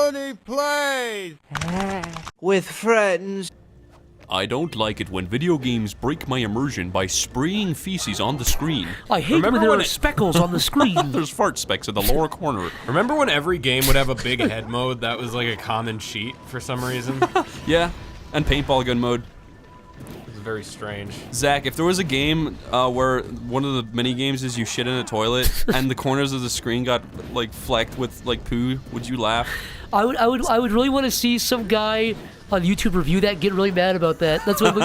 Oneyplays! With friends. I don't like it when video games break my immersion by spraying feces on the screen. I hate when there are speckles on the screen. There's fart specks in the lower corner. Remember when every game would have a big head mode that was like a common cheat for some reason? Yeah, and paintball gun mode. It was very strange. Zach, if there was a game where one of the mini games is you shit in a toilet and the corners of the screen got like flecked with like poo, would you laugh? I would really want to see some guy on YouTube review that and get really mad about that. That's what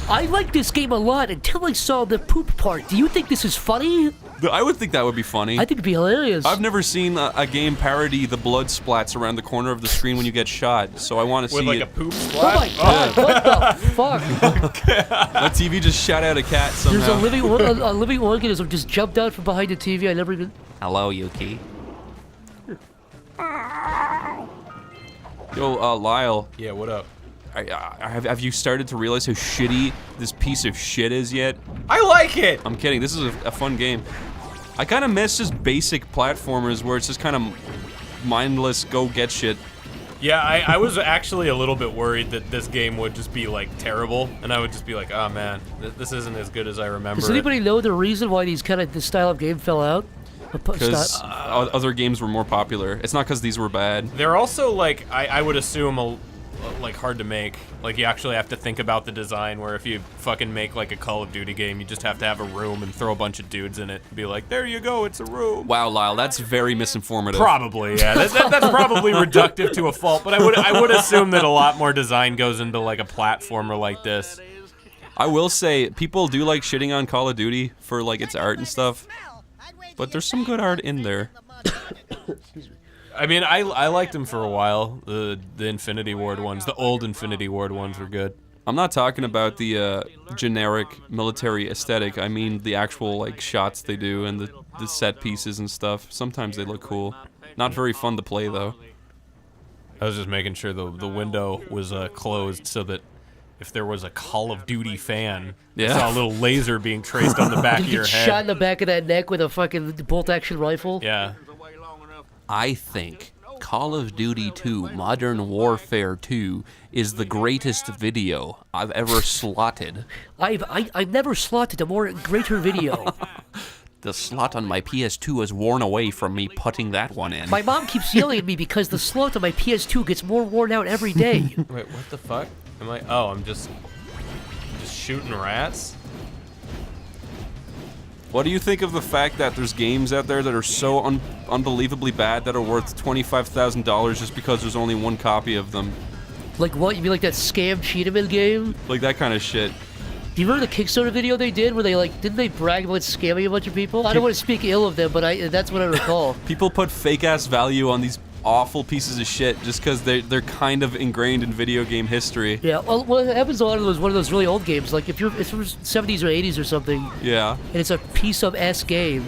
I like this game a lot until I saw the poop part. Do you think this is funny? I would think that would be funny. I think it'd be hilarious. I've never seen a game parody the blood splats around the corner of the screen when you get shot, so I want to see With like it. a poop Oh splat? my god, what the fuck? My TV just shot out a cat somehow. There's a living organism just jumped out from behind the TV. I never even... Hello, Yuki. Yo, Lyle. Yeah, what up? Have you started to realize how shitty this piece of shit is yet? I like it! I'm kidding, this is a fun game. I kind of miss just basic platformers where it's just kind of mindless go get shit. Yeah, I was actually a little bit worried that this game would just be like terrible, and I would just be like, oh man, this isn't as good as I remember. Does anybody know the reason why this style of game fell out? Because other games were more popular. It's not because these were bad. They're also like, I would assume, like hard to make. Like you actually have to think about the design, where if you fucking make like a Call of Duty game, you just have to have a room and throw a bunch of dudes in it and be like, there you go, it's a room. Wow, Lyle, that's very misinformative. Probably, yeah. That's probably reductive to a fault, but I would assume that a lot more design goes into like a platformer like this. I will say, people do like shitting on Call of Duty for like its art and stuff, but there's some good art in there. I mean, I liked them for a while. The Infinity Ward ones, the old Infinity Ward ones were good. I'm not talking about the generic military aesthetic. I mean the actual like shots they do and the set pieces and stuff. Sometimes they look cool. Not very fun to play though. I was just making sure the window was closed so that if there was a Call of Duty fan, you saw a little laser being traced on the back of your head. Shot in the back of that neck with a fucking bolt-action rifle. Yeah. I think Call of Duty 2 Modern Warfare 2 is the greatest video I've ever slotted. I've never slotted a more greater video. The slot on my PS2 is worn away from me putting that one in. My mom keeps yelling at me because the slot on my PS2 gets more worn out every day. Wait, what the fuck? Am I? Oh, I'm just shooting rats? What do you think of the fact that there's games out there that are so unbelievably bad that are worth $25,000 just because there's only one copy of them? Like what? You mean like that scam Cheetahman game? Like that kind of shit. Do you remember the Kickstarter video they did where they like, didn't they brag about scamming a bunch of people? I don't want to speak ill of them, but that's what I recall. People put fake-ass value on these awful pieces of shit just because they're kind of ingrained in video game history. Yeah, well, what happens on it was one of those really old games. Like if it was 70s or 80s or something. Yeah. And it's a piece of S game.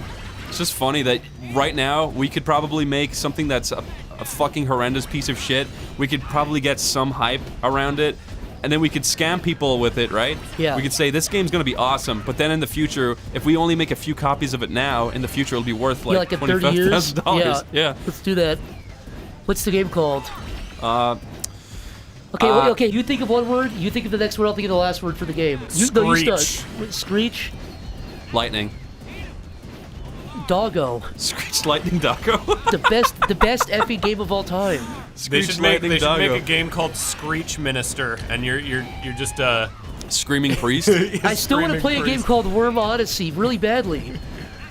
It's just funny that right now we could probably make something that's a fucking horrendous piece of shit. We could probably get some hype around it, and then we could scam people with it, right? Yeah. We could say this game's gonna be awesome, but then in the future, if we only make a few copies of it now, in the future it'll be worth like, like in 30 years. $25,000. Yeah. Let's do that. What's the game called? Okay, okay. You think of one word. You think of the next word. I'll think of the last word for the game. You start. Screech. Lightning. Doggo. Screech Lightning Doggo. the best effing game of all time. They should make a game called Screech Minister, and you're just screaming priest. I still want to play a game called Worm Odyssey really badly.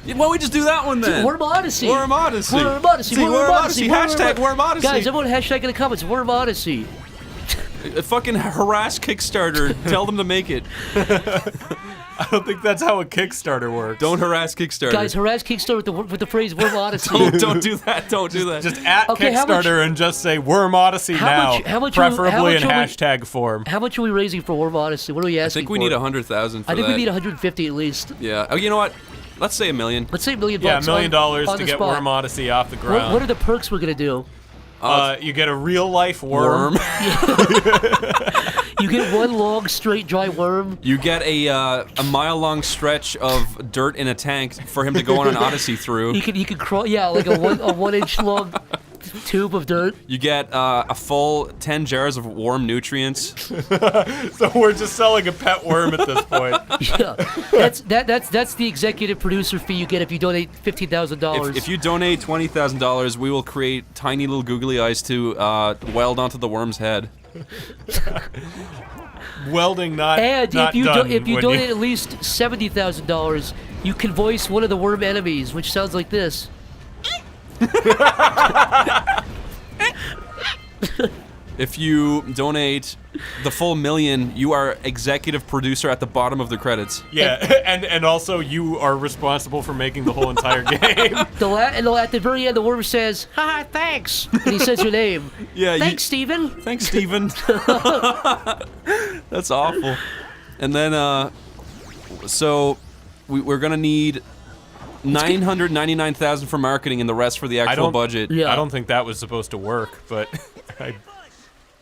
Why don't we just do that one then? Dude, Worm Odyssey. Worm Odyssey. Worm Odyssey. Worm Odyssey. Hashtag Worm Odyssey. Guys, everyone hashtag in the comments. Worm Odyssey. Fucking harass Kickstarter. Tell them to make it. I don't think that's how a Kickstarter works. Don't harass Kickstarter. Guys, harass Kickstarter with the phrase Worm Odyssey. don't do that. Don't do that. Just at Kickstarter and just say Worm Odyssey now. Preferably in hashtag form. How much are we raising for Worm Odyssey? What are we asking for? I think we need 100,000 for that. I think we need 150 at least. Yeah. Oh, you know what? Let's say $1 million. Let's say $1 million. Yeah, $1 million on to get Worm Odyssey off the ground. What are the perks we're gonna do? You get a real-life worm. You get one long, straight, dry worm. You get a mile-long stretch of dirt in a tank for him to go on an odyssey through. He can crawl. Yeah, like a 1 inch long tube of dirt. You get a full 10 jars of worm nutrients. So we're just selling a pet worm at this point. Yeah, that's the executive producer fee you get if you donate $15,000. If you donate $20,000, we will create tiny little googly eyes to weld onto the worm's head. Welding not and not if you done if you when donate at least $70,000, you can voice one of the worm enemies, which sounds like this. If you donate the full $1 million, you are executive producer at the bottom of the credits. Yeah, and also you are responsible for making the whole entire game. At the very end, the worm says, "Haha, thanks," and he says your name. Yeah. Thanks, Steven. Thanks, Steven. That's awful. And then, so we're gonna need 999,000 for marketing and the rest for the actual budget. Yeah. I don't think that was supposed to work, but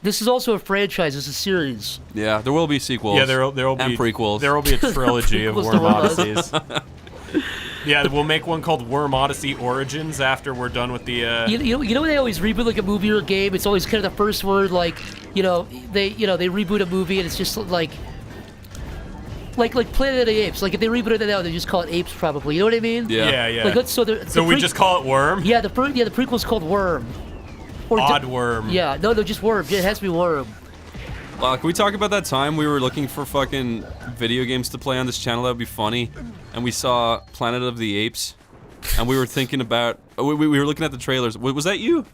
This is also a franchise. It's a series. Yeah, there will be sequels. yeah, there'll be and prequels. There will be a trilogy of Prequels to Worm Worm Odysseys. Yeah, we'll make one called Worm Odyssey Origins after we're done with the. You know when they always reboot like a movie or a game, it's always kind of the first word, like they reboot a movie and it's just like Planet of the Apes. Like if they reboot it now, they just call it Apes probably. You know what I mean? Yeah. Yeah. Like So we just call it Worm. Yeah, the prequel's called Worm. Or Odd Worm. Yeah, no, just Worm. It has to be Worm. Can we talk about that time we were looking for fucking video games to play on this channel that would be funny, and we saw Planet of the Apes, and we were thinking about we were looking at the trailers. Was that you?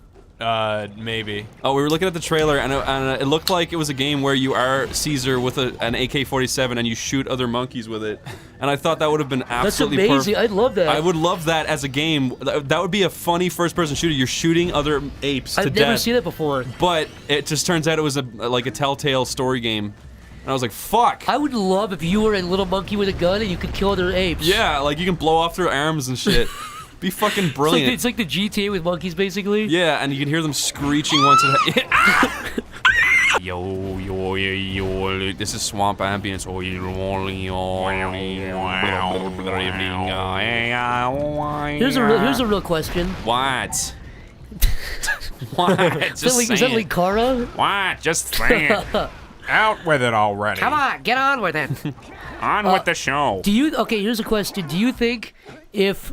Maybe. Oh, we were looking at the trailer, and it looked like it was a game where you are Caesar with an AK-47 and you shoot other monkeys with it. And I thought that would have been absolutely That's amazing. perfect. I'd love that. I would love that as a game. That would be a funny first-person shooter. You're shooting other apes to I've death. never seen that before. But it just turns out it was like a Telltale story game. And I was like, fuck. I would love if you were a little monkey with a gun and you could kill other apes. Yeah, like you can blow off their arms and shit. Be fucking brilliant. It's like the GTA with monkeys, basically. Yeah, and you can hear them screeching once it. Yo, this is swamp ambience. Here's a real question. What? What? Is that like Kara? What? Just say it. Out with it already. Come on, get on with it. On with the show. Okay, here's a question. Do you think if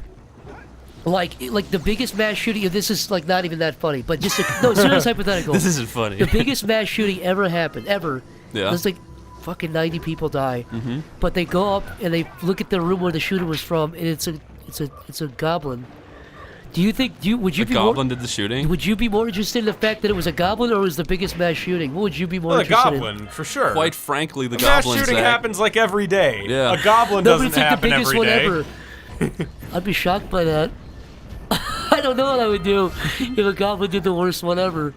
like the biggest mass shooting, this is like not even that funny, but just no, serious hypothetical. This isn't funny. The biggest mass shooting ever happened, ever. Yeah. There's like fucking 90 people die. But they go up and they look at the room where the shooter was from, and it's a goblin. Do you think would you The be goblin more, did the shooting? would you be more interested in the fact that it was a goblin or was the biggest mass shooting? What would you be more The interested goblin, for sure. Quite frankly, the Mass goblin. shooting happens like every day. Yeah. A goblin in? No, but doesn't it's like the happen biggest every one day. ever. I'd be shocked by that. I don't know what I would do if a goblin did the worst one ever.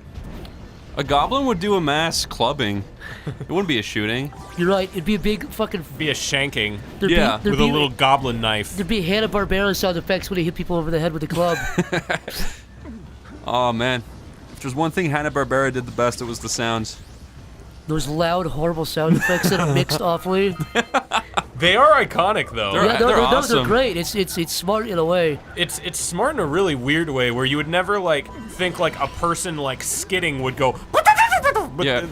A goblin would do a mass clubbing. It wouldn't be a shooting. You're right. It'd be a big fucking. Be a shanking Yeah, with a little goblin knife. There'd be Hanna-Barbera sound effects when he hit people over the head with a club. Oh man, if there's one thing Hanna-Barbera did the best, it was the sounds. Those loud, horrible sound effects that are mixed awfully. They are iconic though. They're awesome. They're great. It's smart in a way. It's smart in a really weird way where you would never like think like a person like skidding would go. But Yeah.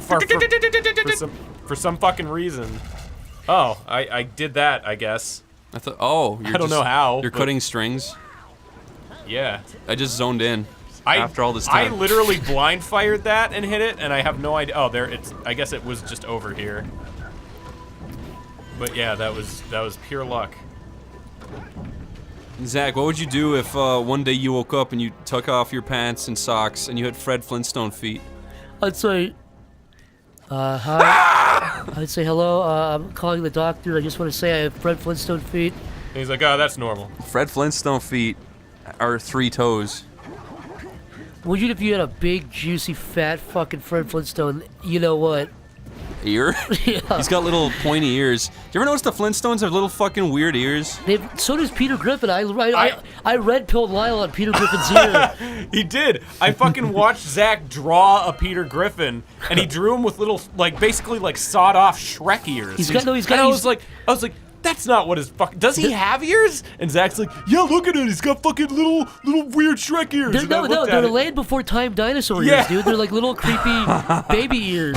For some fucking reason. Oh, I did that, I guess. I thought, oh, I don't know how, You're but- cutting strings. Yeah. I just zoned in. After all this I time. literally blind fired that and hit it, and I have no idea. Oh, there it's. I guess it was just over here. But yeah, that was pure luck. Zach, what would you do if one day you woke up and you took off your pants and socks and you had Fred Flintstone feet? I'd say, hi. I'd say hello. I'm calling the doctor. I just want to say I have Fred Flintstone feet. And he's like, oh, that's normal. Fred Flintstone feet are 3 toes. Would you if you had a big, juicy, fat fucking Fred Flintstone? You know what? Ear? Yeah. He's got little pointy ears. Do you ever notice the Flintstones have little fucking weird ears? So does Peter Griffin. I red pilled Lyle on Peter Griffin's ear. He did. I fucking watched Zach draw a Peter Griffin, and he drew him with little, like, basically like sawed off Shrek ears. He's got- And I was like, That's not what his fuck. Does he have ears? And Zach's like, yeah, look at it. He's got fucking little weird Shrek ears. They're, And I no, looked they're at it. land before time dinosaur Yeah. ears, dude. They're like little creepy baby ears.